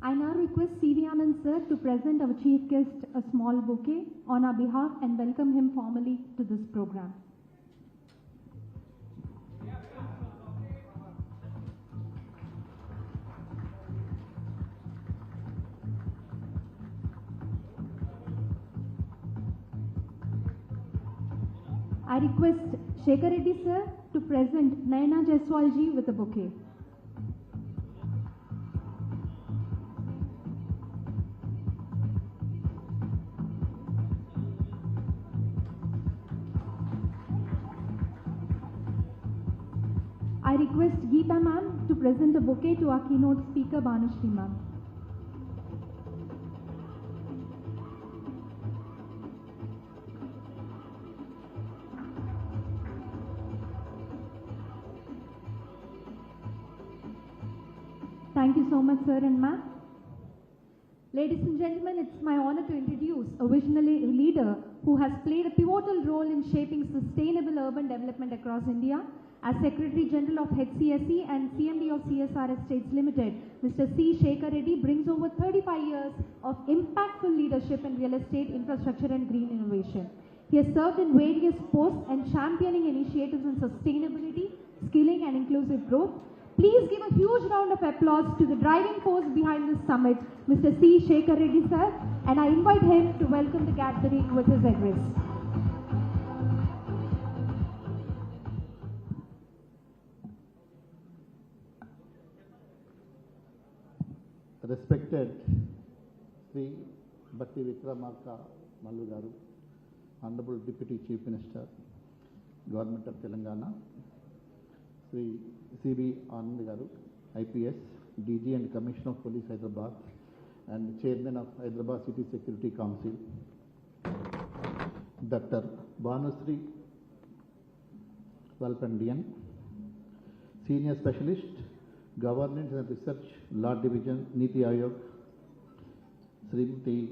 I now request C.V. Anand sir to present our chief guest a small bouquet on our behalf and welcome him formally to this program. I request Shekhar Reddy sir to present Naina Jaiswal ji with a bouquet. I request Geeta ma'am to present a bouquet to our keynote speaker Bhanushri ma'am. Thank you so much, sir and ma'am. Ladies and gentlemen, it's my honor to introduce a visionary leader who has played a pivotal role in shaping sustainable urban development across India. As Secretary General of HCSC and CMD of CSR Estates Limited, Mr. C. Shekhar Reddy brings over 35 years of impactful leadership in real estate, infrastructure and green innovation. He has served in various posts and championing initiatives in sustainability, skilling and inclusive growth. Please give a huge round of applause to the driving force behind this summit, Mr. C. Shekhar Reddy sir, and I invite him to welcome the gathering with his address. Respected STREE Bhatti Vikramarka Mallu Garu, Honorable Deputy Chief Minister, Government of Telangana, Sri C.V. Anand Garu, IPS, DG and Commissioner of Police Hyderabad, and Chairman of Hyderabad City Security Council, Dr. Bhanusri Valpandian, Senior Specialist, Governance and Research, Law Division, Niti Ayog, Srimati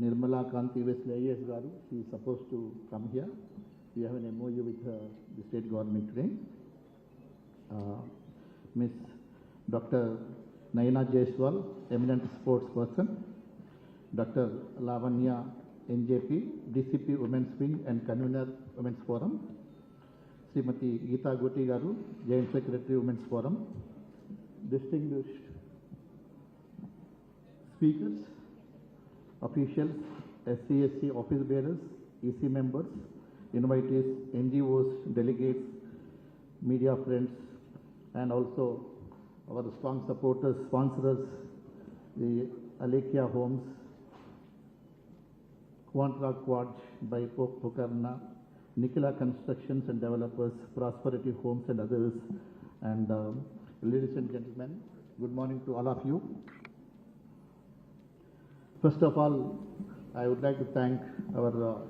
Nirmala Kanti Wesley IAS Garu. She is supposed to come here. We have an MOU with the state government today. Miss Dr. Naina Jaiswal, eminent sportsperson. Dr. Lavanya NJP, DCP Women's Wing and Convener Women's Forum. Srimati Geeta Goti Garu, Joint Secretary Women's Forum. Distinguished speakers, officials, SCSC office bearers, EC members, invitees, NGOs, delegates, media friends, and also our strong supporters, sponsors, the Alekia Homes, Quantra Quad by Pokarna, Nikila Constructions and Developers, Prosperity Homes and others. And ladies and gentlemen, good morning to all of you. First of all, I would like to thank our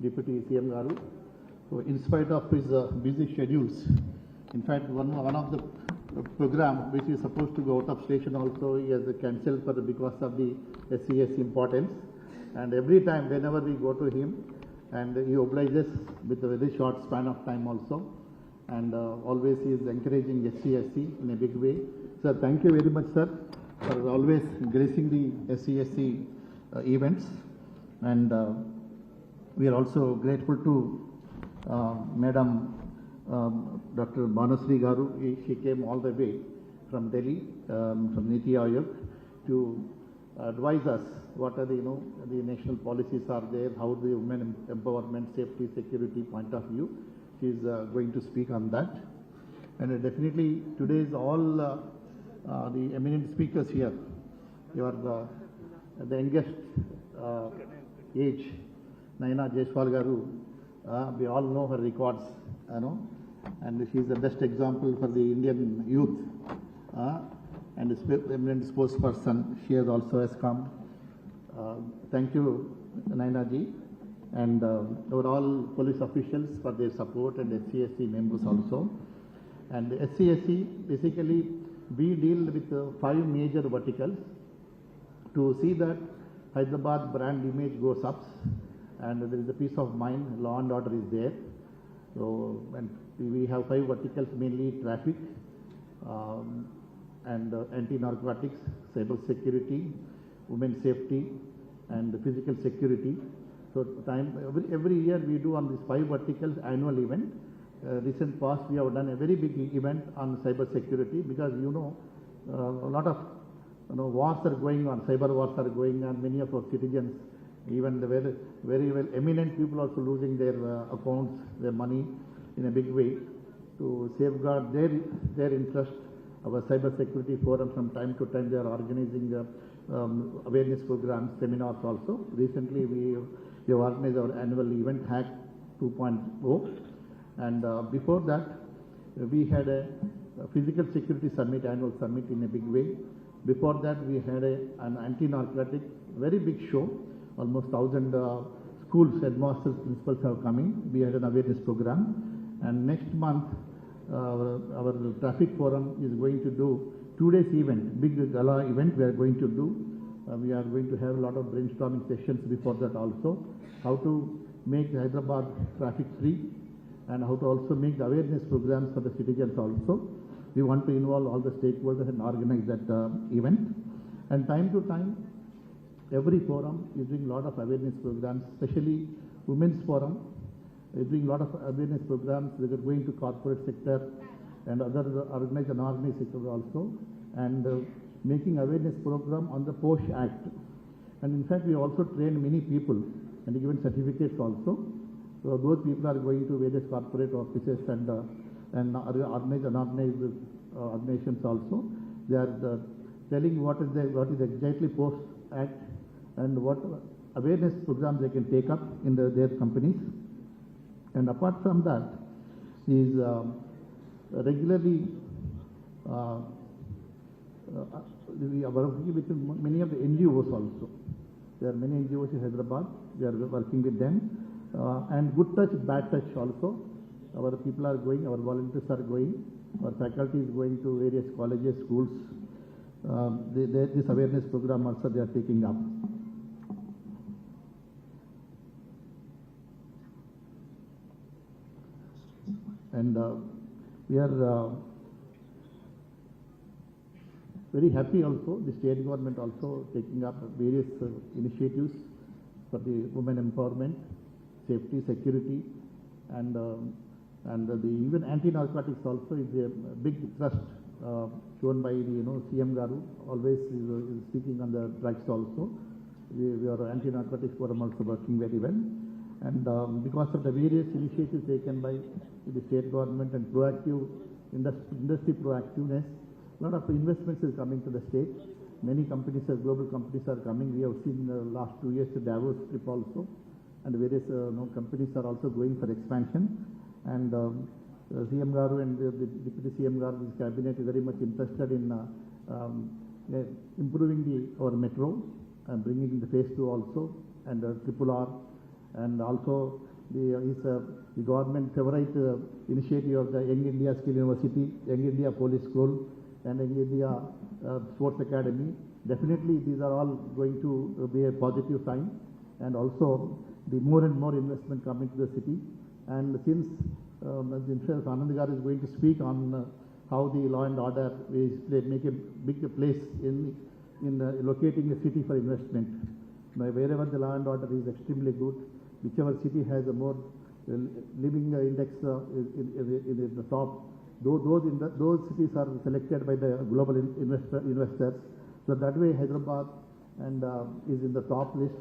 Deputy CM Garu, who in spite of his busy schedules, in fact one of the program which is supposed to go out of station also he has cancelled because of the SCSC importance, and every time whenever we go to him and he obliges with a very short span of time also, and always he is encouraging SCSC in a big way. Sir, thank you very much, sir, for always gracing the SCSC events, and we are also grateful to Madam Dr. Bhanusri Garu. She came all the way from Delhi, from Niti Ayog, to advise us what are the the national policies are there, how the women empowerment, safety, security point of view. She is going to speak on that, and definitely today is all the eminent speakers here. You are the youngest age, Naina Jaiswal Garu. We all know her records, and she is the best example for the Indian youth. And a eminent spokesperson, she has also come. Thank you, Naina ji, and our all police officials for their support, and SCSC members also. And SCSC, basically, we deal with 5 major verticals to see that Hyderabad brand image goes up, and there is a peace of mind, law and order is there. So, and we have 5 verticals, mainly traffic, and anti-narcotics, cyber security, women's safety, and physical security. So every year we do on these 5 verticals annual event. Recent past we have done a very big event on cyber security because a lot of wars are going on, cyber wars are going on. Many of our citizens, even the very well eminent people, also losing their accounts, their money in a big way. To safeguard their interest, our cyber security forum from time to time they are organizing awareness programs, seminars also. Recently we have organized our annual event Hack 2.0, and before that we had a physical security summit, annual summit in a big way. Before that we had an anti-narcotic very big show. Almost 1,000 schools, headmasters, principals have coming. We had an awareness program, and next month our traffic forum is going to do 2 days event, big gala event we are going to do. We are going to have a lot of brainstorming sessions before that also, how to make Hyderabad traffic free and how to also make the awareness programs for the citizens also. We want to involve all the stakeholders and organize that event. And time to time, every forum is doing a lot of awareness programs, especially Women's Forum is doing a lot of awareness programs. They are going to corporate sector and other organized and unorganized sectors also, and making awareness program on the POSH Act. And in fact, we also train many people and given certificates also. So those people are going to various corporate offices and organized and unorganized organizations also. They are telling what is exactly POSH Act and what awareness programs they can take up in their companies. And apart from that, is regularly we are working with many of the NGOs also. There are many NGOs in Hyderabad. We are working with them. And good touch, bad touch also. Our people are going, our volunteers are going, our faculty is going to various colleges, schools. This awareness program also they are taking up. And we are very happy also, the state government also taking up various initiatives for the women empowerment, safety, security, and the even anti-narcotics also is a big thrust shown by the CM Garu, always is speaking on the drugs also. We are anti-narcotics forum also working very well. And because of the various initiatives taken by the state government and proactive industry proactiveness, a lot of investments is coming to the state. Many companies, global companies are coming. We have seen in the last 2 years the Davos trip also, and various companies are also going for expansion. And CM Garu and the Deputy CM Garu's cabinet is very much interested in improving our metro and bringing the phase 2 also, and Triple R, and also the government favorite initiative of the Young India Skill University, Young India Police School, and Young India Sports Academy. Definitely these are all going to be a positive sign, and also the more and more investment coming to the city. And since himself Anand Garu is going to speak on how the law and order is make a big place in locating a city for investment. Wherever the law and order is extremely good, whichever city has a more living index in the top, those cities are selected by the global investors. So that way Hyderabad and is in the top list.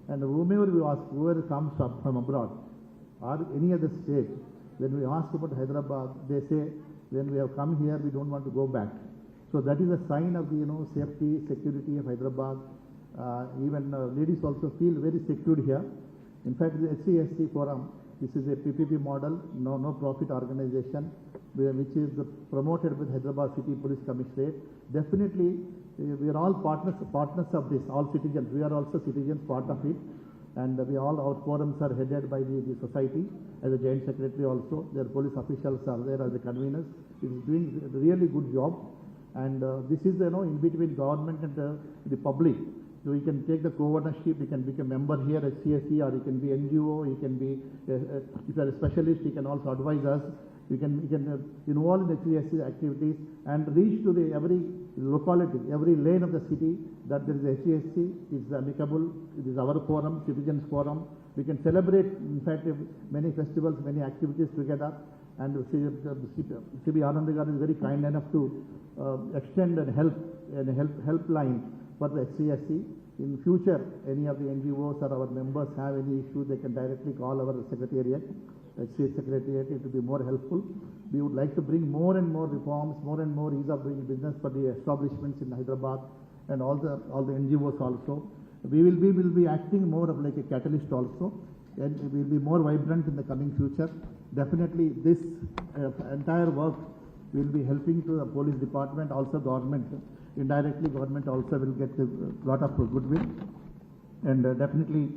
And whomever we ask, whoever comes from abroad or any other state, when we ask about Hyderabad, they say, when we have come here, we don't want to go back. So that is a sign of the safety, security of Hyderabad. Even ladies also feel very secured here. In fact, the HCSC forum, this is a PPP model, no profit organization, which is promoted with Hyderabad City Police Commissionerate. Definitely, we are all partners of this, all citizens. We are also citizens, part of it. And our forums are headed by the society as a joint secretary also. Their police officials are there as the conveners. It is doing a really good job. And this is, in between government and the public. So you can take the co-ownership, you can become a member here at HCSC, or you can be NGO, you can be, if you are a specialist, you can also advise us. You can involve in the HCSC activities and reach to every locality, every lane of the city, that there is a HCSC, is amicable, it is our forum, citizens forum. We can celebrate, in fact, many festivals, many activities together. And CB Anandagar is very kind enough to extend and helpline for the HCSC. In future, any of the NGOs or our members have any issue, they can directly call our secretariat, HCSC secretariat. It will be more helpful. We would like to bring more and more reforms, more and more ease of doing business for the establishments in Hyderabad and all the NGOs also. We will be acting more of like a catalyst also, and we will be more vibrant in the coming future. Definitely, this entire work will be helping to the police department, also government. Indirectly, government also will get a lot of goodwill. And definitely,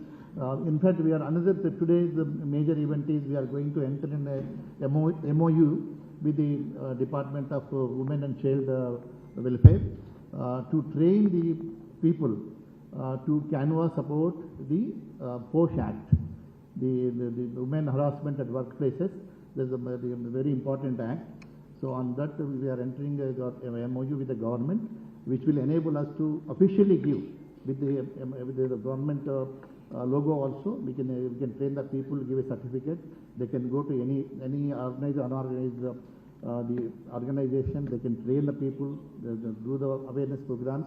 in fact, we are today the major event is we are going to enter in a MOU with the Department of Women and Child Welfare to train the people to canvass about the POSH Act, the women harassment at workplaces. This is a very important act. So on that, we are entering a MOU with the government, which will enable us to officially give with the government logo also. We can train the people, give a certificate. They can go to any organized, unorganized the organization. They can train the people, do the awareness programs.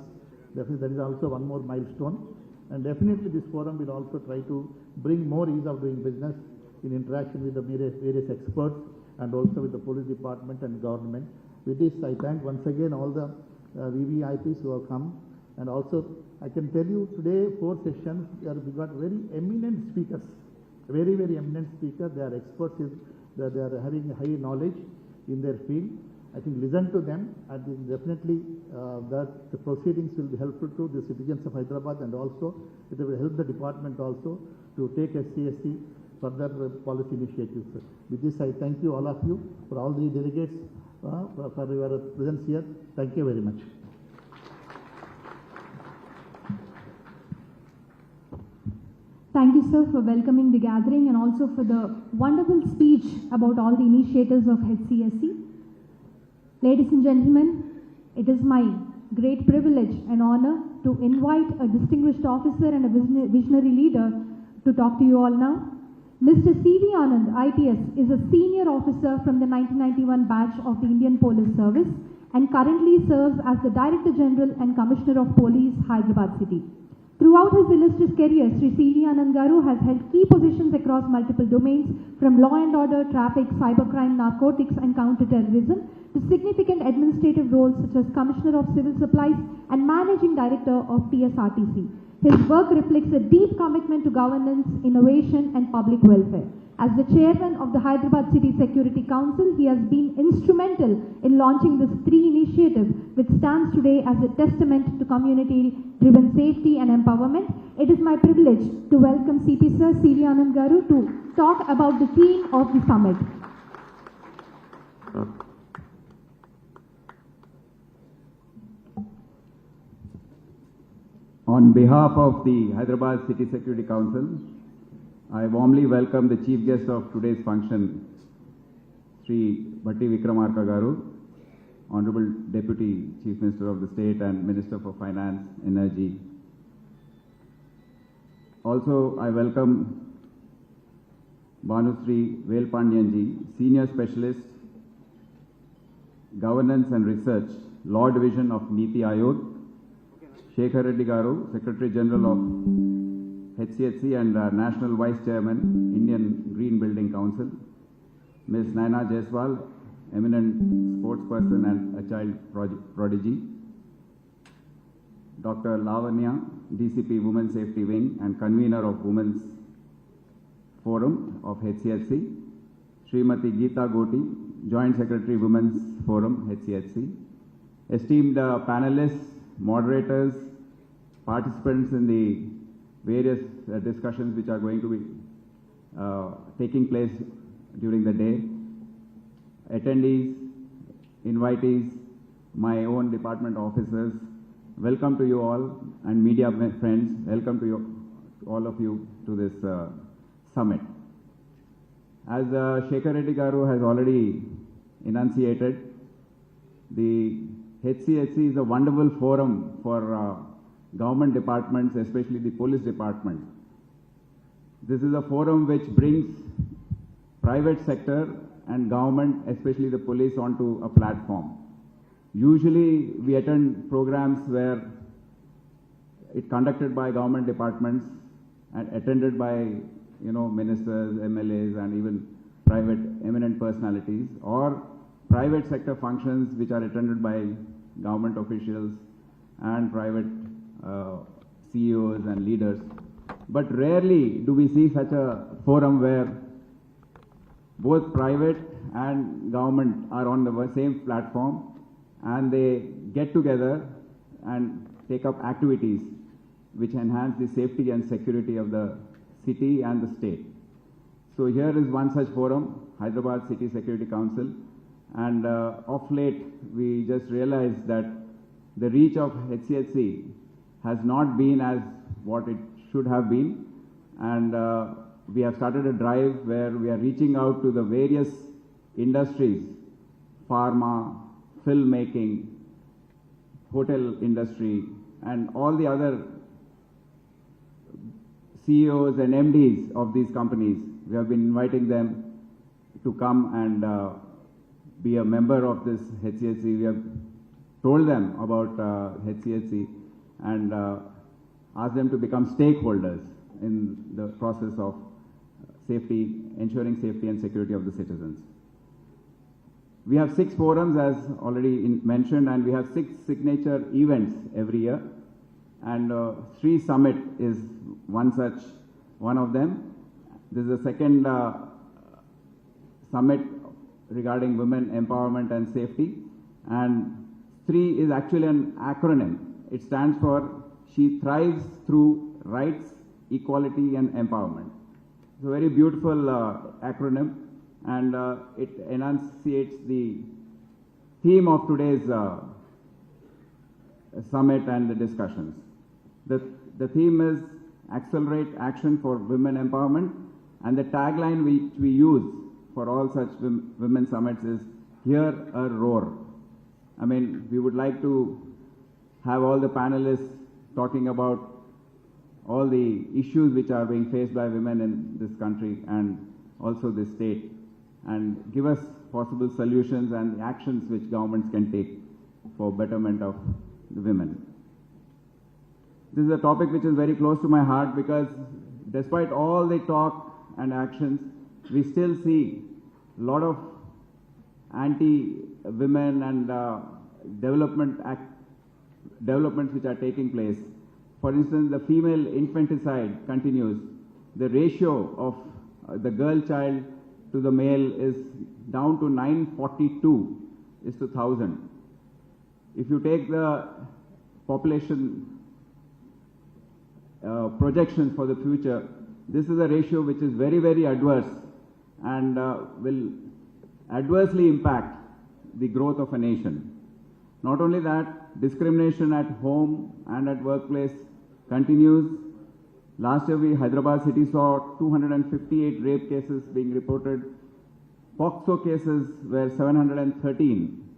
Definitely, that is also one more milestone. And definitely, this forum will also try to bring more ease of doing business in interaction with the various experts and also with the police department and government. With this, I thank once again all the VVIPs who have come. And also, I can tell you today, 4 sessions, we got very eminent speakers, very, very eminent speakers. They are experts, they are having high knowledge in their field. I think listen to them, and definitely that the proceedings will be helpful to the citizens of Hyderabad, and also it will help the department also to take HCSC further policy initiatives. With this, I thank you, all of you, for all the delegates for your presence here. Thank you very much. Thank you, sir, for welcoming the gathering and also for the wonderful speech about all the initiatives of HCSC. Ladies and gentlemen, it is my great privilege and honor to invite a distinguished officer and a visionary leader to talk to you all now. Mr. C.V. Anand, IPS, is a senior officer from the 1991 batch of the Indian Police Service and currently serves as the Director General and Commissioner of Police, Hyderabad City. Throughout his illustrious career, Sri C.V. Anand Garu has held key positions across multiple domains, from law and order, traffic, cybercrime, narcotics and counter-terrorism, to significant administrative roles such as Commissioner of Civil Supplies and Managing Director of TSRTC. His work reflects a deep commitment to governance, innovation and public welfare. As the chairman of the Hyderabad City Security Council, he has been instrumental in launching this STREE initiative, which stands today as a testament to community-driven safety and empowerment. It is my privilege to welcome CP Sir C.V. Anand Garu to talk about the theme of the summit. On behalf of the Hyderabad City Security Council, I warmly welcome the chief guest of today's function, Sri Bhatti Vikramarka Garu, Honorable Deputy Chief Minister of the State and Minister for Finance, Energy. Also, I welcome Bhanusri Velpandianji, Senior Specialist, Governance and Research, Law Division of Niti Aayog, Shekhar Reddy Garu, Secretary General of HCSC and National Vice Chairman, Indian Green Building Council, Ms. Naina Jaiswal, eminent sportsperson and a child prodigy, Dr. Lavanya, DCP Women's Safety Wing and convener of Women's Forum of HCSC, Srimati Geeta Goti, Joint Secretary Women's Forum, HCSC, esteemed panelists, moderators, participants in the various discussions which are going to be taking place during the day, attendees, invitees, my own department officers, welcome to you all, and media friends, welcome to you, all of you to this summit. As Shekhar Reddy Garu has already enunciated, the HCSC is a wonderful forum for government departments, especially the police department. This is a forum which brings private sector and government, especially the police, onto a platform. Usually we attend programs where it's conducted by government departments and attended by ministers, MLAs, and even private eminent personalities, or private sector functions which are attended by government officials and private CEOs and leaders. But rarely do we see such a forum where both private and government are on the same platform and they get together and take up activities which enhance the safety and security of the city and the state. So here is one such forum, Hyderabad City Security Council, and of late we just realized that the reach of HCSC has not been as what it should have been, and we have started a drive where we are reaching out to the various industries, pharma, filmmaking, hotel industry, and all the other CEOs and MDs of these companies. We have been inviting them to come and be a member of this HCSC. We have told them about HCSC and asked them to become stakeholders in the process of safety, ensuring safety and security of the citizens. We have 6 forums as already mentioned, and we have 6 signature events every year, and STREE Summit is one of them. This is the second summit regarding women empowerment and safety, and STREE is actually an acronym. It stands for She Thrives Through Rights, Equality and Empowerment. It's a very beautiful acronym, and it enunciates the theme of today's summit and the discussions. The theme is Accelerate Action for Women Empowerment, and the tagline which we use for all such women summits is Hear a Roar. I mean, we would like to have all the panelists talking about all the issues which are being faced by women in this country and also this state, and give us possible solutions and actions which governments can take for betterment of the women. This is a topic which is very close to my heart because despite all the talk and actions, we still see a lot of anti-women and developments which are taking place. For instance, the female infanticide continues. The ratio of the girl child to the male is down to 942 is to 1,000. If you take the population projections for the future, this is a ratio which is very, very adverse and will adversely impact the growth of a nation. Not only that, discrimination at home and at workplace continues. Last year, Hyderabad city saw 258 rape cases being reported. POXO cases were 713,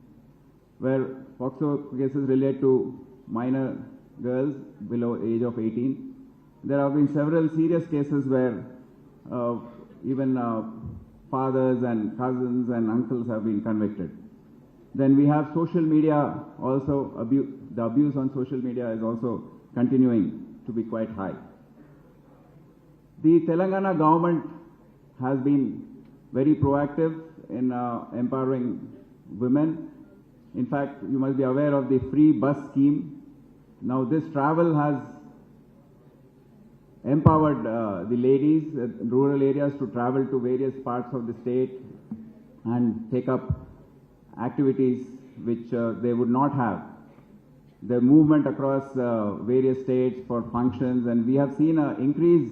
where POXO cases relate to minor girls below age of 18. There have been several serious cases where even fathers and cousins and uncles have been convicted. Then we have social media also, the abuse on social media is also continuing to be quite high. The Telangana government has been very proactive in empowering women. In fact, you must be aware of the free bus scheme. Now this travel has empowered the ladies in rural areas to travel to various parts of the state and take up activities which they would not have. The movement across various states for functions, and we have seen an increase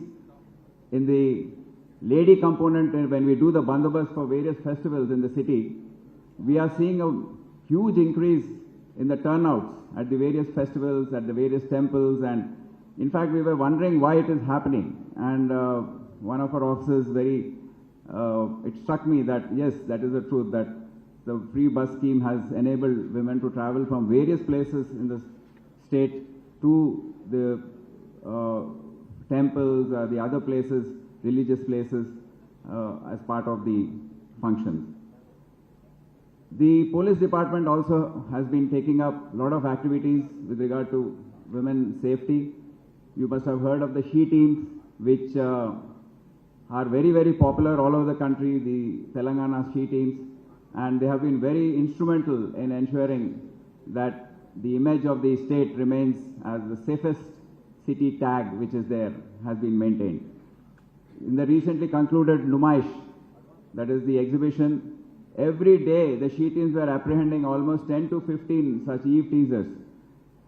in the lady component when we do the bandobast for various festivals in the city. We are seeing a huge increase in the turnouts at the various festivals, at the various temples, and in fact we were wondering why it is happening, and one of our officers it struck me that yes, that is the truth, that the free bus scheme has enabled women to travel from various places in the state to the temples, the other places, religious places, as part of the functions. The police department also has been taking up a lot of activities with regard to women safety. You must have heard of the SHE teams, which are very, very popular all over the country, the Telangana SHE teams, and they have been very instrumental in ensuring that the image of the state remains as the safest city tag which is there, has been maintained. In the recently concluded Numaish, that is the exhibition, every day the SHE teams were apprehending almost 10 to 15 such eve teasers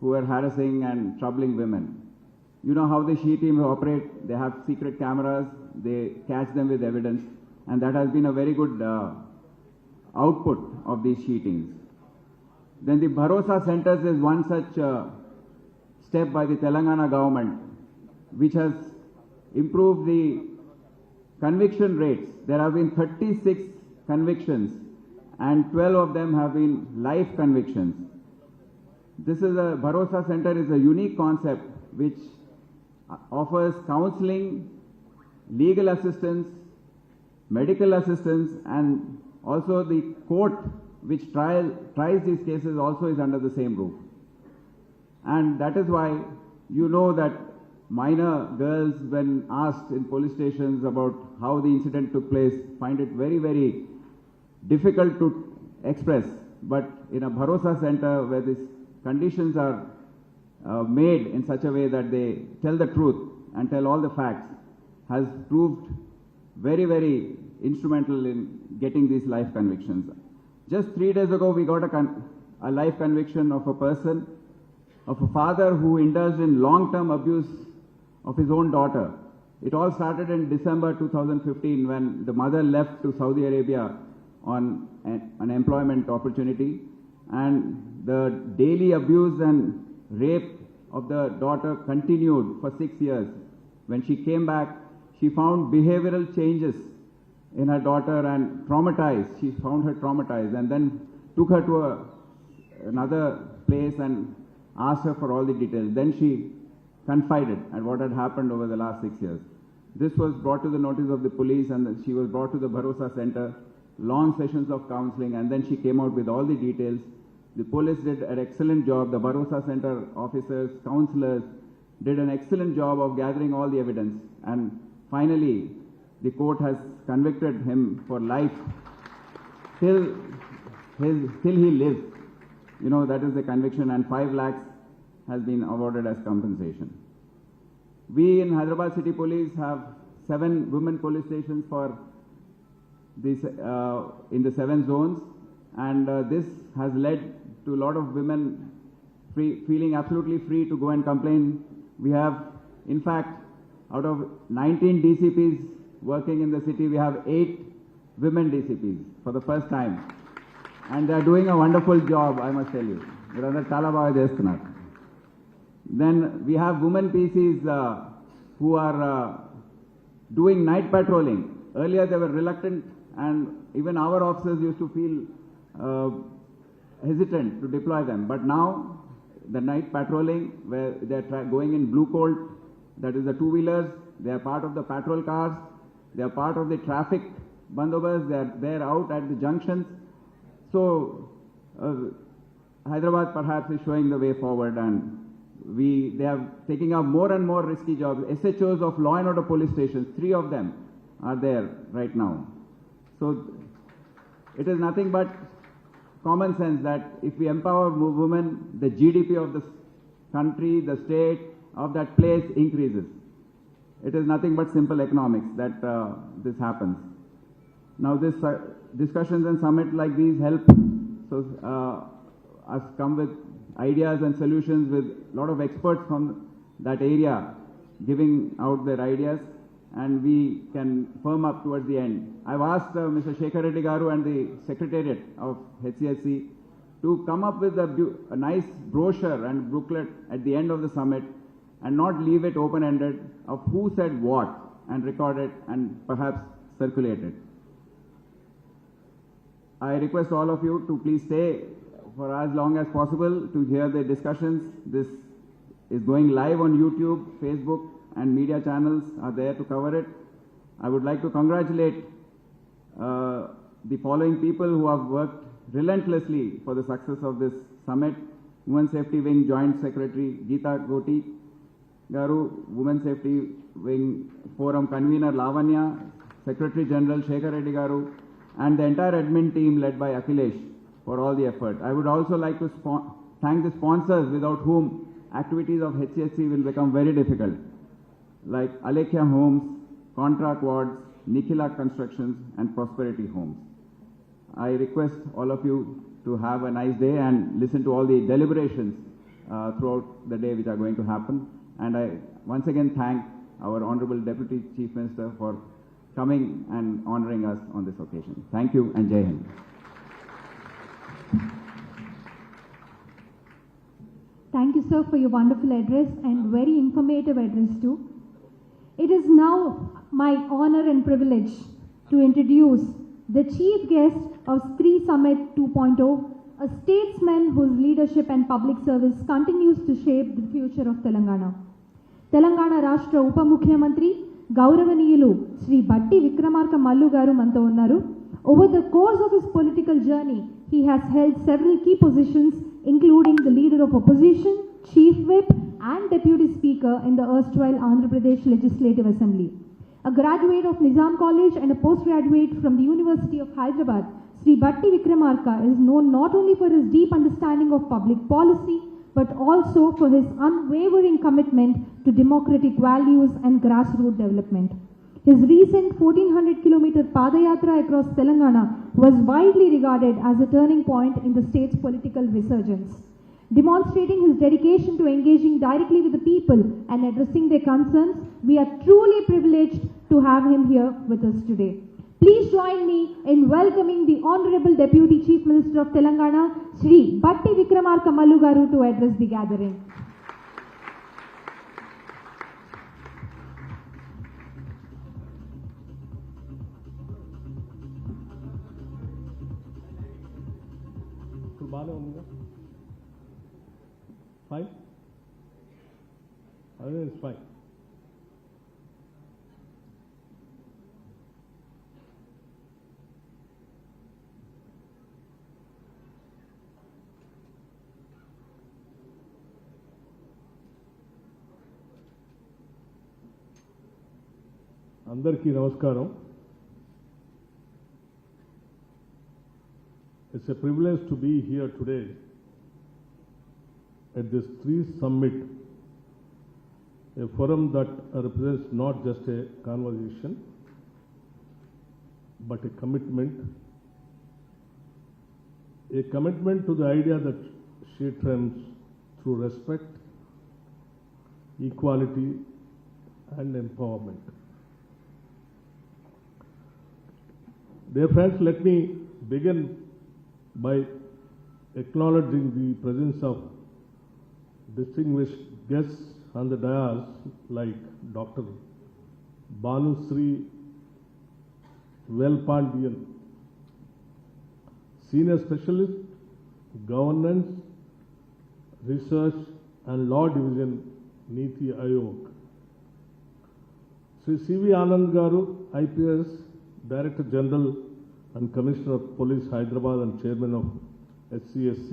who were harassing and troubling women. You know how the SHE teams operate. They have secret cameras, they catch them with evidence, and that has been a very good output of these SHE teams. Then the Bharosa centers is one such step by the Telangana government, which has improved the conviction rates. There have been 36 convictions and 12 of them have been life convictions. This is a Bharosa Center is a unique concept which offers counseling, legal assistance, medical assistance, and also the court which tries these cases also is under the same roof. And that is why you know that minor girls, when asked in police stations about how the incident took place, find it very, very difficult to express. But in a Bharosa Center where these conditions are made in such a way that they tell the truth and tell all the facts, has proved very, very instrumental in getting these life convictions. Just 3 days ago, we got a life conviction of a person, of a father who indulged in long-term abuse of his own daughter. It all started in December 2015 when the mother left to Saudi Arabia on an employment opportunity, and the daily abuse and rape of the daughter continued for 6 years. When she came back, she found behavioral changes in her daughter and traumatized. She found her traumatized and then took her to another place and asked her for all the details. Then she confided at what had happened over the last 6 years. This was brought to the notice of the police and she was brought to the Bharosa Center, long sessions of counseling, and then she came out with all the details. The police did an excellent job. The Bharosa Center officers, counselors did an excellent job of gathering all the evidence, and finally the court has convicted him for life till he lives. You know, that is the conviction, and 5 lakhs has been awarded as compensation. We in Hyderabad City Police have 7 women police stations for this, in the 7 zones, and this has led to a lot of women feeling absolutely free to go and complain. We have, in fact, out of 19 DCPs working in the city, we have 8 women DCPs for the first time. And they are doing a wonderful job, I must tell you. Then we have women PCs who are doing night patrolling. Earlier they were reluctant, and even our officers used to feel hesitant to deploy them. But now the night patrolling, where they are going in blue colt, that is the 2-wheelers, they are part of the patrol cars, they are part of the traffic bandobas, they are out at the junctions. So Hyderabad perhaps is showing the way forward, and they are taking up more and more risky jobs. SHOs of law and order police stations, 3 of them are there right now. So it is nothing but common sense that if we empower women, the GDP of the country, the state, of that place increases. It is nothing but simple economics that this happens. Now this discussions and summits like these help us come with ideas and solutions with a lot of experts from that area giving out their ideas, and we can firm up towards the end. I've asked Mr. Shekhar Reddy Garu and the Secretariat of HCSC to come up with a nice brochure and booklet at the end of the summit and not leave it open-ended of who said what, and record it and perhaps circulate it. I request all of you to please stay for as long as possible to hear the discussions. This is going live on YouTube, Facebook, and media channels are there to cover it. I would like to congratulate the following people who have worked relentlessly for the success of this summit. Women Safety Wing Joint Secretary Geeta Goti Garu, Women Safety Wing Forum Convener Lavanya, Secretary General Shekhar Reddy Garu, and the entire admin team led by Akhilesh for all the effort. I would also like to thank the sponsors without whom activities of HCSC will become very difficult, like Alekhya Homes, Contra Quads, Nikhila Constructions, and Prosperity Homes. I request all of you to have a nice day and listen to all the deliberations throughout the day which are going to happen. And I once again thank our Honorable Deputy Chief Minister for coming and honoring us on this occasion. Thank you and Jai Hind. Thank you, sir, for your wonderful address and very informative address too. It is now my honor and privilege to introduce the chief guest of STREE Summit 2.0, a statesman whose leadership and public service continues to shape the future of Telangana. Telangana Rashtra Upa Mukhyamantri Gauravaniyalu Shri Bhatti Vikramarka Mallu Garu manto unnaru. Over the course of his political journey, he has held several key positions, including the Leader of Opposition, Chief Whip, and Deputy Speaker in the erstwhile Andhra Pradesh Legislative Assembly. A graduate of Nizam College and a postgraduate from the University of Hyderabad, Shri Bhatti Vikramarka is known not only for his deep understanding of public policy, but also for his unwavering commitment to democratic values and grassroots development. His recent 1400-kilometer Padayatra across Telangana was widely regarded as a turning point in the state's political resurgence. Demonstrating his dedication to engaging directly with the people and addressing their concerns, we are truly privileged to have him here with us today. Please join me in welcoming the Honorable Deputy Chief Minister of Telangana, Shri Bhatti Vikramarka Mallu Garu, to address the gathering. Fine? I think it's fine. అందరికీ నమస్కారం. It's a privilege to be here today at this STREE Summit, a forum that represents not just a conversation, but a commitment to the idea that she triumphs through respect, equality, and empowerment. Dear friends, let me begin by acknowledging the presence of distinguished guests on the dais like Dr. Bhanusri Velpandian, Senior Specialist, Governance, Research and Law Division, Niti Ayog. Sri C.V. Anand Garu, IPS, Director General and Commissioner of Police, Hyderabad, and Chairman of HCSC.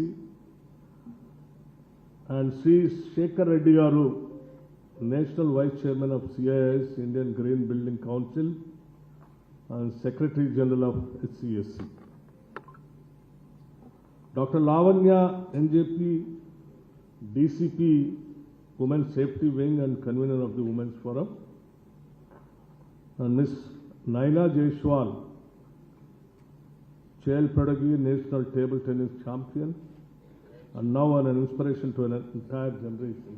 And Sri Shekhar Reddy Garu, National Vice Chairman of CIS, Indian Green Building Council, and Secretary General of HCSC. Dr. Lavanya, NJP, DCP, Women's Safety Wing and Convener of the Women's Forum, and Ms. Naina Jaiswal, Child Prodigy, National Table Tennis Champion, and now an inspiration to an entire generation.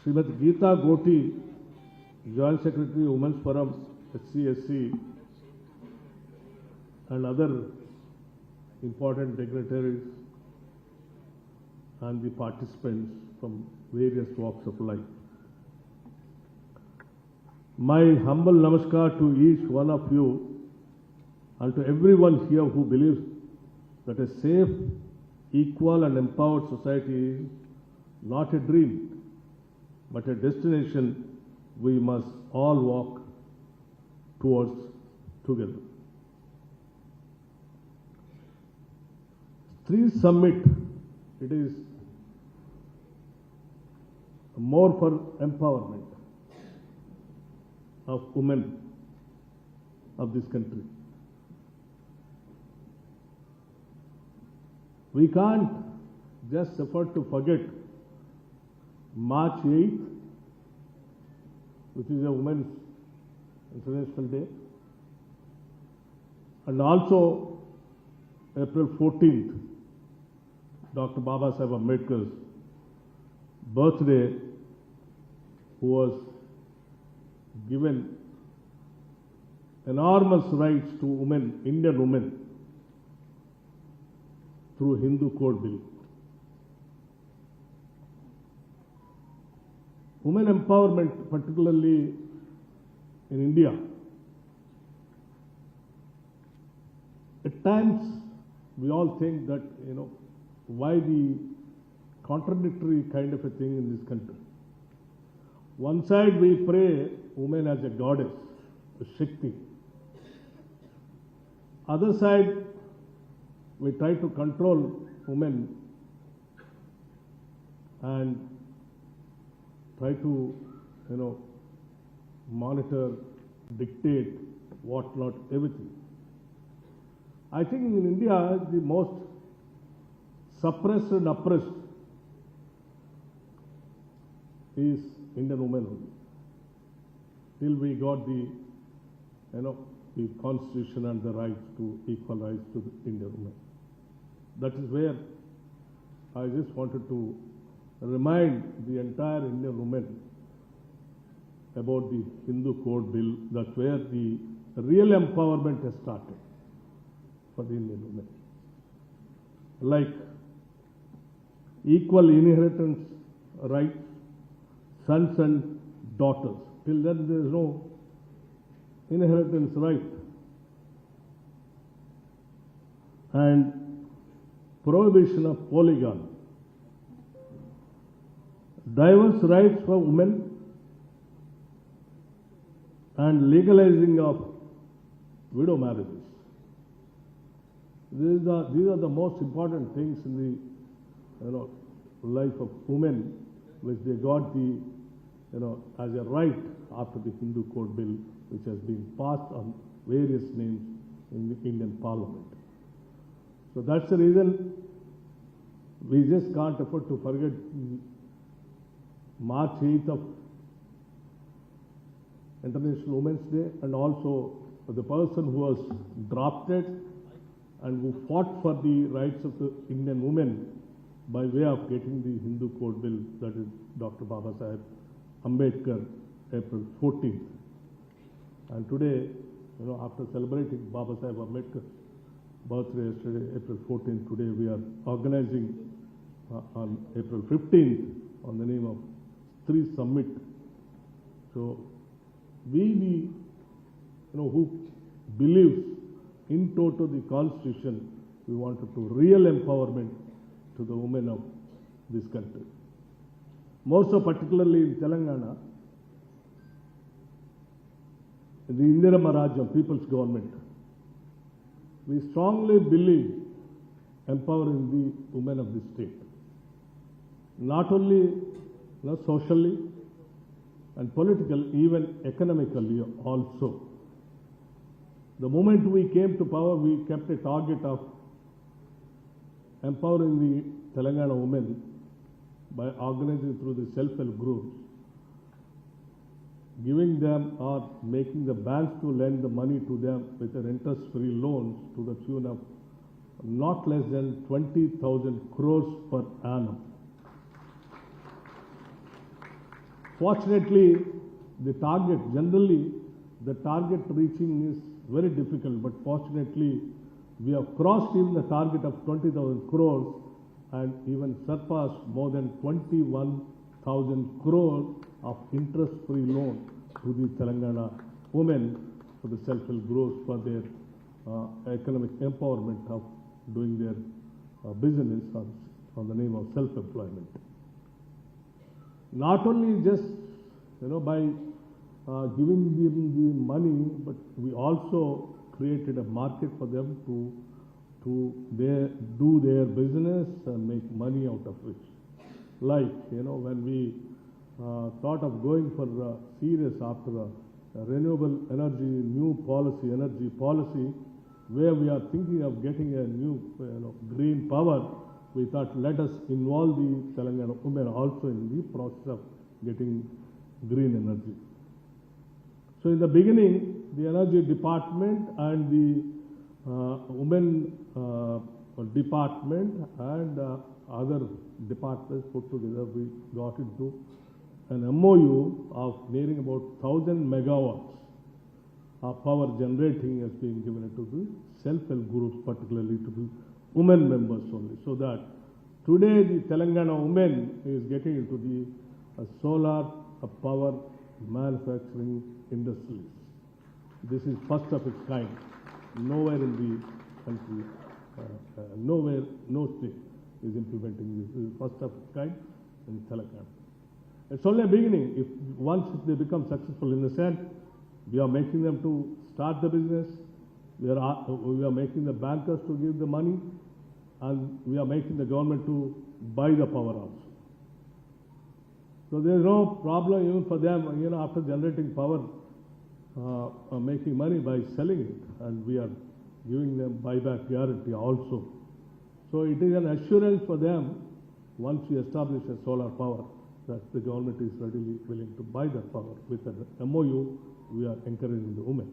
Srimati Geeta Goti, Joint Secretary, Women's Forum, HCSC, and other important dignitaries and the participants from various walks of life. My humble namaskar to each one of you and to everyone here who believes that a safe, equal and empowered society is not a dream, but a destination we must all walk towards together. STREE Summit, it is more for empowerment of women of this country. We can't just afford to forget March 8th, which is a Women's International Day, and also April 14th, Dr. Baba Saheb Ambedkar's birthday, who was given enormous rights to women, Indian women, through Hindu Code Bill. Women empowerment, particularly in India, at times we all think that, why the contradictory kind of a thing in this country. One side we pray women as a goddess, a Shakti. Other side we try to control women and try to, monitor, dictate, whatnot, everything. I think in India, the most suppressed and oppressed is Indian women only. Till we got the, the constitution and the right to equal rights to the Indian women. That is where I just wanted to remind the entire Indian women about the Hindu Code Bill. That's where the real empowerment has started for the Indian women. Like equal inheritance rights, sons and daughters. Till then there is no inheritance right. And prohibition of polygamy. Diverse rights for women and legalizing of widow marriages. These are the most important things in the life of women, which they got the as a right after the Hindu Code Bill, which has been passed on various names in the Indian Parliament. So that's the reason we just can't afford to forget March 8th of International Women's Day, and also the person who was drafted and who fought for the rights of the Indian women by way of getting the Hindu Code Bill, that is Dr. Baba Saheb Ambedkar, April 14th. And today, after celebrating Baba Saheb Ambedkar's birthday yesterday, April 14th, today we are organizing on April 15th on the name of STREE Summit. So we who believes in toto the Constitution, we wanted to real empowerment to the women of this country. More so particularly in Telangana, the Indira Rajyam, People's Government, we strongly believe empowering the women of this state. Not only socially and politically, even economically also. The moment we came to power, we kept a target of empowering the Telangana women by organizing through the self-help groups, giving them or making the banks to lend the money to them with an interest-free loans to the tune of not less than 20,000 crores per annum. Fortunately, the target, generally, the target reaching is very difficult, but fortunately, we have crossed even the target of 20,000 crores and even surpassed more than 21,000 crores of interest-free loan to the Telangana women for the self-help groups for their economic empowerment of doing their business on the name of self-employment. Not only just, by giving them the money, but we also created a market for them to do their business and make money out of it. Like, when we thought of going for serious after a renewable energy, energy policy, where we are thinking of getting a new, green power, we thought let us involve the Telangana women also in the process of getting green energy. So in the beginning, the energy department and the women department and other departments put together, we got into an MOU of nearing about 1,000 megawatts of power generating has been given to the self-help groups, particularly to the women members only. So that today the Telangana women is getting into the solar power manufacturing industries. This is first of its kind. Nowhere in the country, no state is implementing this. This is first of its kind in Telangana. It's only a beginning. Once they become successful in the sense, we are making them to start the business, we are making the bankers to give the money, and we are making the government to buy the power also. So there is no problem even for them, after generating power, making money by selling it, and we are giving them buyback guarantee also. So it is an assurance for them, once we establish a solar power, that the government is readily willing to buy that power. With an MOU, we are encouraging the women.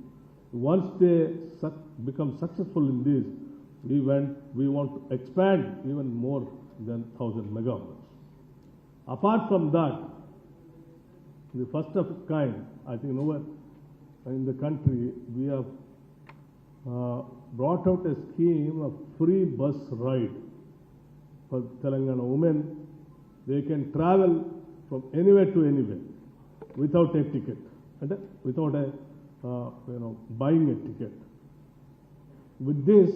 Once they become successful in this, we want to expand even more than 1,000 megawatts. Apart from that, the first of its kind, I think nowhere in the country, we have brought out a scheme of free bus ride for Telangana women. They can travel from anywhere to anywhere without a ticket, and without buying a ticket. With this,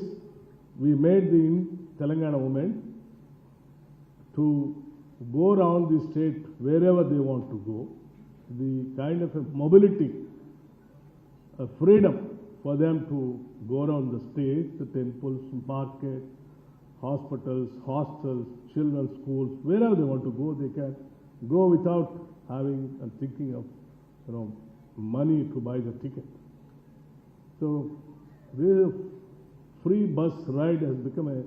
we made the Telangana women to go around the state wherever they want to go. The kind of a mobility, a freedom for them to go around the state, the temples, market, hospitals, hostels, children's schools, wherever they want to go, they can go without having and thinking of, money to buy the ticket. So this free bus ride has become a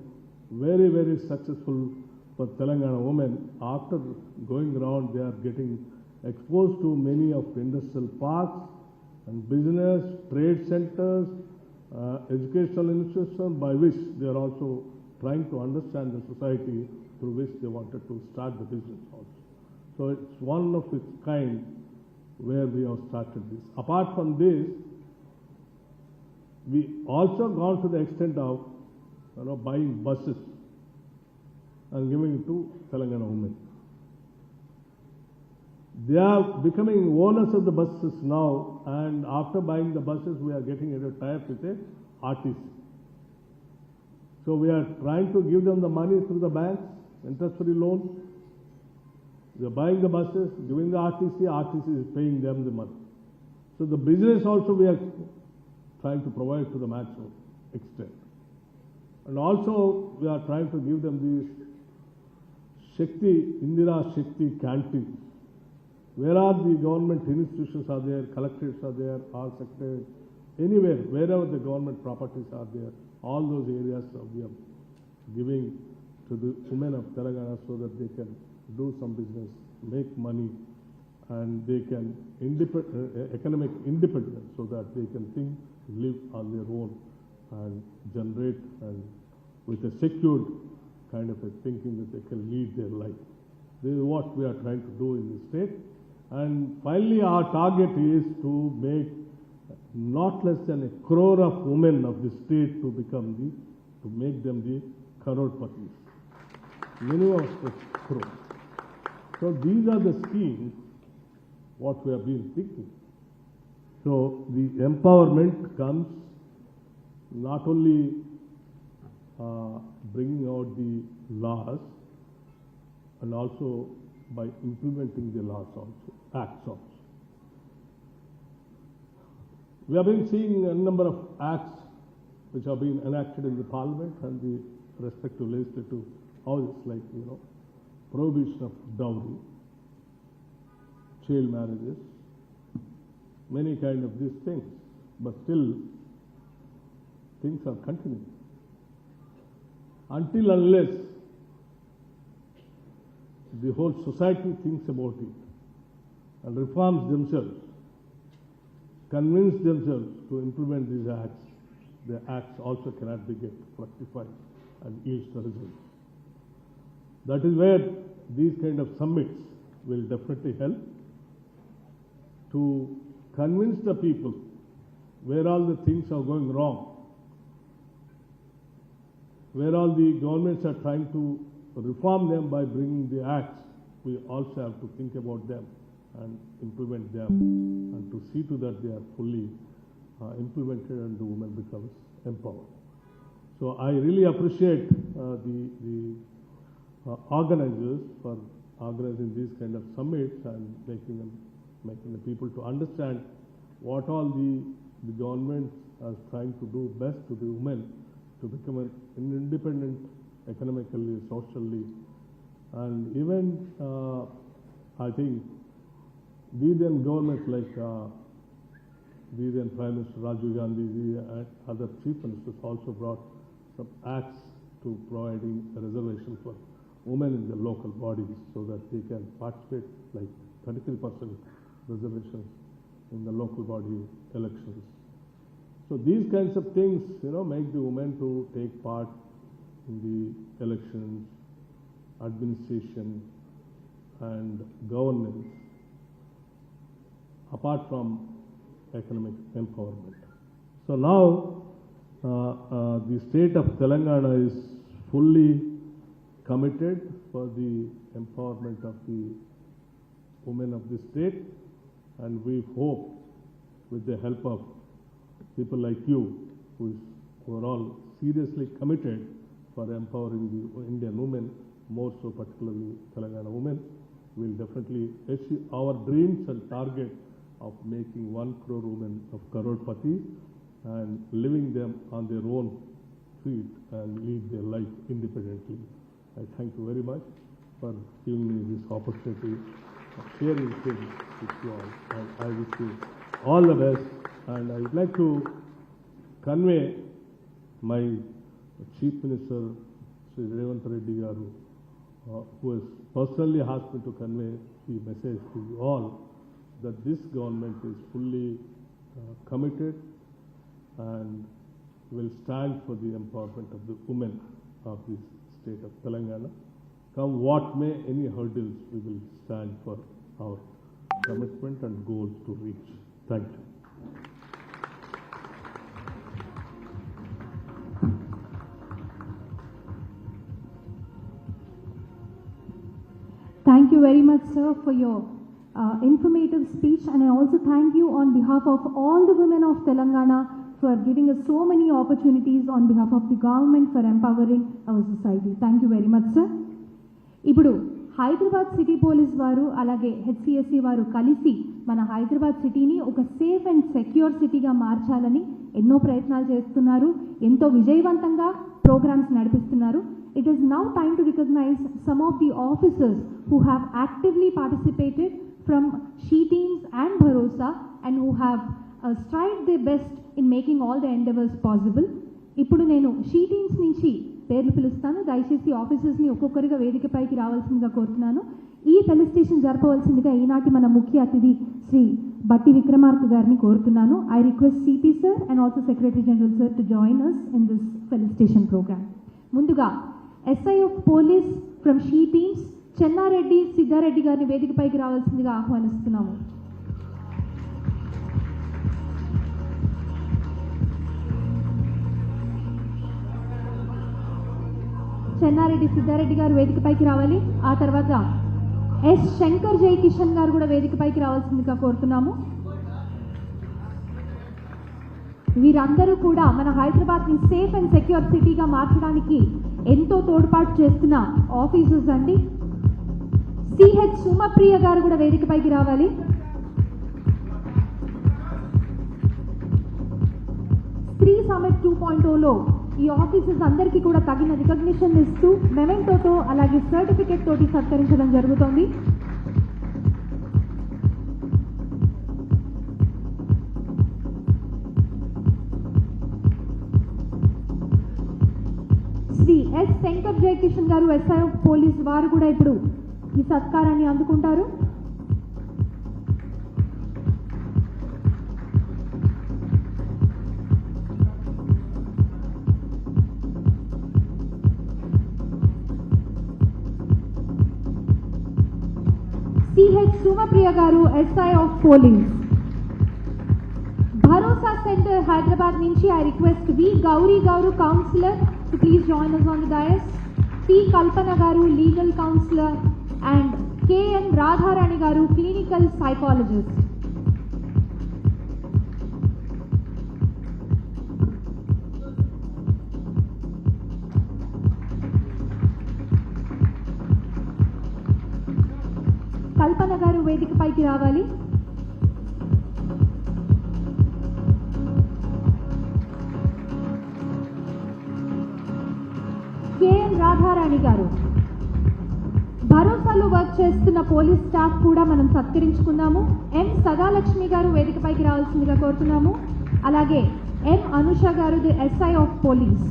very, very successful for Telangana women. After going around, they are getting exposed to many of industrial parks and business, trade centers, educational institutions, by which they are also trying to understand the society through which they wanted to start the business also. So it's one of its kind where we have started this. Apart from this, we also gone to the extent of buying buses and giving it to Telangana women. They are becoming owners of the buses now, and after buying the buses, we are getting a tie-up with a RTC. So we are trying to give them the money through the banks, interest-free loans. They are buying the buses, giving the RTC, RTC is paying them the money. So the business also we are trying to provide to the maximum extent. And also we are trying to give them these Indira Shakti canteens. Where are the government institutions are there, collectorates are there, all sectors, anywhere, wherever the government properties are there, all those areas we are giving to the women of Telangana so that they can do some business, make money, and they can economic independence so that they can think, live on their own and generate and with a secured kind of a thinking that they can lead their life. This is what we are trying to do in the state. And finally, our target is to make not less than 1 crore of women of the state to make them the crorepati's. Minimum of 1 crore. So these are the schemes what we have been thinking. So the empowerment comes not only bringing out the laws and also by implementing the laws also, acts also. We have been seeing a number of acts which have been enacted in the Parliament and the respective legislative houses, like, prohibition of dowry, child marriages, many kind of these things, but still things are continuing. Until unless the whole society thinks about it and reforms themselves, convince themselves to implement these acts, the acts also cannot be get fructified and yield the results. That is where these kind of summits will definitely help to convince the people where all the things are going wrong, where all the governments are trying to reform them by bringing the acts. We also have to think about them and implement them and to see to that they are fully implemented and the woman becomes empowered. So I really appreciate the organizers for organizing these kind of summits and making the people to understand what all the government is trying to do best to the women to become an independent economically, socially, and even I think the then governments like the then Prime Minister Rajiv Gandhi and other chief ministers also brought some acts to providing a reservation for women in the local bodies so that they can participate, like 33% reservations in the local body elections. So these kinds of things, make the women to take part in the elections, administration, and governance, apart from economic empowerment. So now, the state of Telangana is fully committed for the empowerment of the women of the state, and we hope with the help of people like you who are all seriously committed for empowering the Indian women, more so particularly Telangana women, will definitely achieve our dreams and target of making 1 crore women of crorepati and living them on their own feet and lead their life independently. I thank you very much for giving me this opportunity of sharing things with you all. And I wish you all the best. And I would like to convey my Chief Minister, Sri Revanth Reddy Garu, who has personally asked me to convey the message to you all that this government is fully committed and will stand for the empowerment of the women of this state of Telangana. Come what may, any hurdles, we will stand for our commitment and goals to reach. Thank you. Thank you very much, sir, for your informative speech, and I also thank you on behalf of all the women of Telangana for giving us so many opportunities on behalf of the government for empowering our society. Thank you very much, sir. ఇప్పుడు Hyderabad city police వారు అలాగే HCSC వారు కలిసి మన హైదరాబాద్ సిటీని ఒక safe and secure సిటీగా మార్చాలని ఎన్నో ప్రయత్నాలు చేస్తున్నారు, ఎంతో విజయవంతంగా ప్రోగ్రామ్స్ నడిపిస్తున్నారు. It is now time to recognize some of the officers who have actively participated from SHE teams and Bharosa and who have strived their best in making all the endeavors possible. ఇప్పుడు నేను SHE teams నుంచి పేర్లు పిలుస్తాను. దయచేసి ఆఫీసర్స్ని ఒక్కొక్కరిగా వేదికపైకి రావాల్సిందిగా కోరుతున్నాను. ఈ ఫెలిసిటేషన్ జరపవలసిందిగా ఈనాటి మన ముఖ్య అతిథి శ్రీ భట్టి విక్రమార్క గారిని కోరుతున్నాను. I request CP sir and also Secretary General sir to join us in this felicitation program. ముందుగా SI of Police from SHE teams Chennareddy Siddhareddy గారిని వేదికపైకి రావాల్సిందిగా ఆహ్వానిస్తున్నాము. చెన్నారెడ్డి సిద్ధారెడ్డి గారు వేదికపైకి రావాలి. ఆ తర్వాత S శంకర్ జై కిషన్ గారు కూడా వేదికపైకి రావాల్సిందిగా కోరుతున్నాము. వీరందరూ కూడా మన హైదరాబాద్ని సేఫ్ అండ్ సెక్యూర్ సిటీగా మార్చడానికి ఎంతో తోడ్పాటు చేస్తున్న ఆఫీసర్స్ అండి. సిహెచ్ సుమప్రియ గారు కూడా వేదికపైకి రావాలి. స్త్రీ సమిట్ 2.0లో ఈ ఆఫీసర్స్ అందరికీ కూడా తగిన రికగ్నిషన్ ఇస్తూ మెమెంటోతో అలాగే సర్టిఫికెట్ తోటి సత్కరించడం జరుగుతోంది. శ్రీ ఎస్ శంకర్ జయకిషన్ గారు ఎస్ఐ ఆఫ్ పోలీస్ వారు కూడా ఇప్పుడు ఈ సత్కారాన్ని అందుకుంటారు. సిహెచ్ సుమప్రియ గారు S I of police. Bharosa centre Hyderabad నుంచి ఐ రిక్వెస్ట్ వి గౌరీ గారు counsellor to please join us on the dais. P Kalpana గారు legal counsellor and K N Radharani గారు క్లినికల్ సైకాలజిస్ట్. కల్పన గారు వేదికపైకి రావాలి. కెఎన్ రాధారాణి గారు. భరోసాలో వర్క్ చేస్తున్న పోలీస్ స్టాఫ్ కూడా మనం సత్కరించుకున్నాము. ఎం సదాలక్ష్మి గారు వేదికపైకి రావాల్సిందిగా కోరుతున్నాము. అలాగే ఎం అనుష గారు ది ఎస్ఐ ఆఫ్ పోలీస్.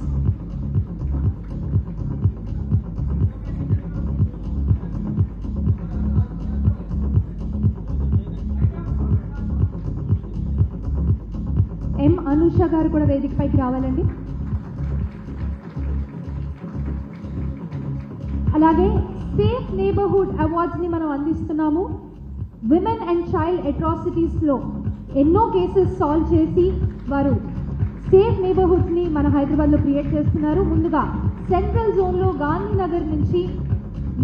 ఎం అనుష గారు కూడా వేదికపైకి రావాలండి. అలాగే సేఫ్ నేబర్హుడ్ అవార్డ్స్ ని మనం అందిస్తున్నాము. విమెన్ అండ్ చైల్డ్ అట్రాసిటీస్ లో ఎన్నో కేసెస్ సాల్వ్ చేసి వారు సేఫ్ నేబర్హుడ్స్ ని మన హైదరాబాద్ లో క్రియేట్ చేస్తున్నారు. ముందుగా సెంట్రల్ జోన్ లో గాంధీనగర్ నుంచి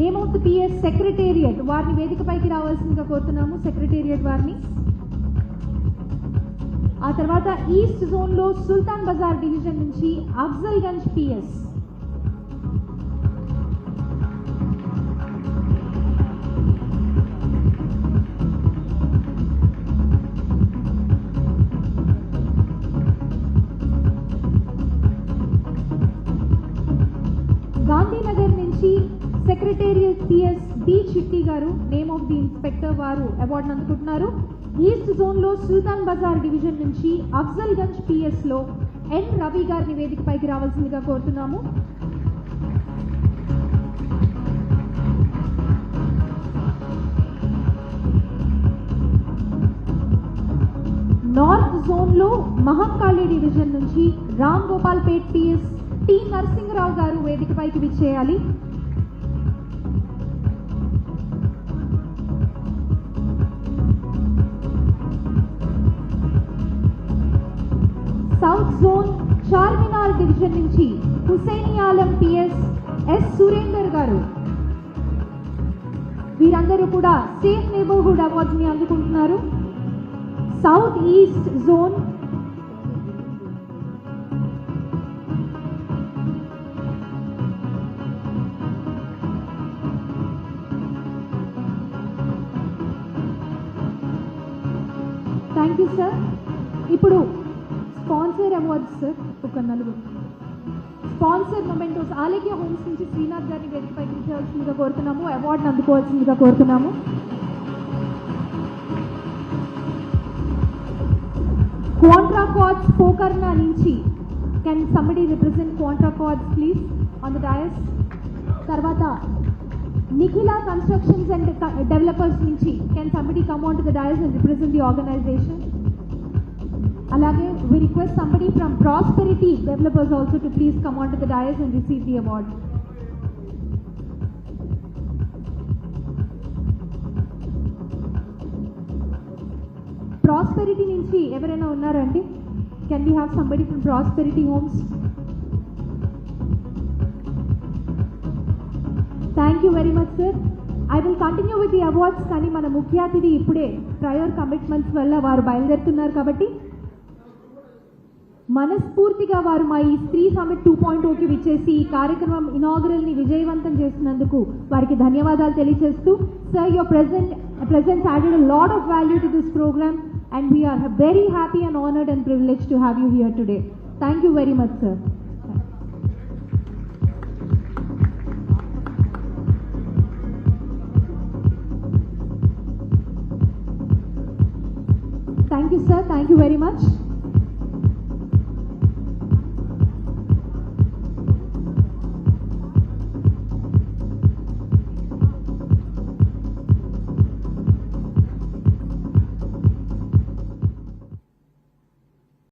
name of the PS secretariat వారిని వేదికపైకి రావాల్సిందిగా కోరుతున్నాము. సెక్రటేరియట్ వారిని. ఆ తర్వాత ఈస్ట్ జోన్ లో సుల్తాన్ బజార్ డివిజన్ నుంచి అఫ్జల్గంజ్ పిఎస్. గాంధీనగర్ నుంచి సెక్రటేరియట్ పిఎస్ డి చిట్టి గారు నేమ్ ఆఫ్ ది ఇన్స్పెక్టర్ వారు అవార్డు అందుకుంటున్నారు. ఈస్ట్ జోన్ లో సుల్తాన్ బజార్ డివిజన్ నుంచి అఫ్జల్గంజ్ పిఎస్ లో ఎన్ రవి గారిని వేదికపైకి రావాల్సిందిగా కోరుతున్నాము. నార్త్ జోన్ లో మహంకాళి డివిజన్ నుంచి రామ్ గోపాల్ పేట్ పిఎస్ టి నరసింహరావు గారు వేదికపైకి విచ్చేయాలి. సౌత్ జోన్ చార్మినార్ డివిజన్ నుంచి హుసేని ఆలం పిఎస్ ఎస్ సురేందర్ గారు. వీరందరూ కూడా సేఫ్ నేబర్హుడ్ అవార్డ్స్ ని అందుకుంటున్నారు. South east zone thank you sir. ఇప్పుడు స్పాన్సర్ అవార్డ్స్ సార్ ఒక నలుగురు స్పాన్సర్ మొమెంటోస్ ఆలేఖ్య హోమ్స్ నుంచి శ్రీనాథ్ గారిని వేదికపైకి ఇచ్చాల్సిందిగా కోరుతున్నాము. అవార్డును అందుకోవాల్సిందిగా కోరుతున్నాము. క్వాంట్రా కార్డ్స్ పోకర్నా నుంచి can somebody represent Quantra cards please on the dais. తర్వాత నిఖిల కన్స్ట్రక్షన్స్ అండ్ డెవలపర్స్ నుంచి can somebody come on to the dais and represent the organisation. అలాగే we request somebody from Prosperity Developers also to please come on to the dais and receive the award. Prosperity నుంచి ఎవరైనా ఉన్నారండి? Can we have somebody from Prosperity Homes? Thank you very much sir. I will continue with the awards కానీ మన ముఖ్య అతిథి ఇప్పుడే prior commitments వల్ల వారు బయలుదేరుతున్నారు కాబట్టి మనస్ఫూర్తిగా వారు మా ఈ స్త్రీ సమిట్ 2.0కి విచ్చేసి ఈ కార్యక్రమం ఇనాగరల్ని విజయవంతం చేసినందుకు వారికి ధన్యవాదాలు తెలియజేస్తూ, sir your presence added a lot of value to this program and we are very happy and honored and privileged to have you here today. Thank you very much, sir. Thank you, sir. Thank you very much.